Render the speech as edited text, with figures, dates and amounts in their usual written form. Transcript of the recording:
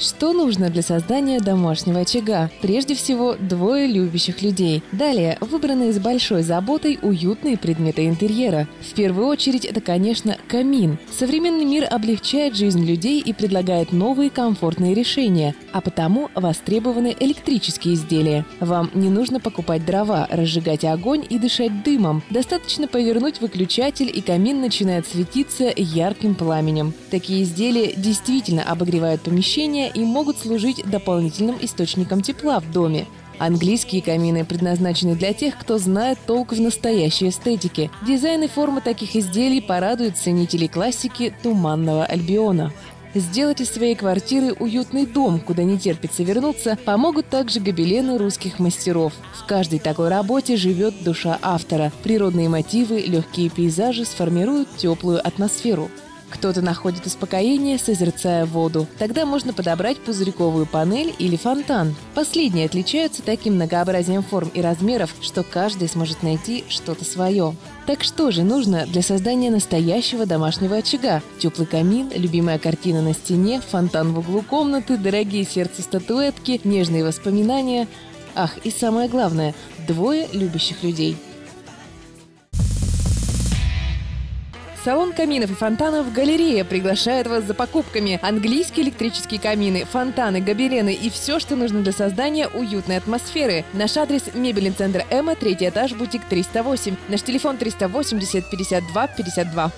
Что нужно для создания домашнего очага? Прежде всего, двое любящих людей. Далее, выбранные с большой заботой уютные предметы интерьера. В первую очередь, это, конечно, камин. Современный мир облегчает жизнь людей и предлагает новые комфортные решения, а потому востребованы электрические изделия. Вам не нужно покупать дрова, разжигать огонь и дышать дымом. Достаточно повернуть выключатель, и камин начинает светиться ярким пламенем. Такие изделия действительно обогревают помещение и могут служить дополнительным источником тепла в доме. Английские камины предназначены для тех, кто знает толк в настоящей эстетике. Дизайн и форма таких изделий порадуют ценителей классики Туманного Альбиона. Сделать из своей квартиры уютный дом, куда не терпится вернуться, помогут также гобелены русских мастеров. В каждой такой работе живет душа автора. Природные мотивы, легкие пейзажи сформируют теплую атмосферу. Кто-то находит успокоение, созерцая воду. Тогда можно подобрать пузырьковую панель или фонтан. Последние отличаются таким многообразием форм и размеров, что каждый сможет найти что-то свое. Так что же нужно для создания настоящего домашнего очага? Теплый камин, любимая картина на стене, фонтан в углу комнаты, дорогие сердцу статуэтки, нежные воспоминания. Ах, и самое главное – двое любящих людей. Салон каминов и фонтанов «Галерея» приглашает вас за покупками. Английские электрические камины, фонтаны, гобелены и все, что нужно для создания уютной атмосферы. Наш адрес – мебельный центр «Эмма», 3-й этаж, бутик 308. Наш телефон 380 52 52.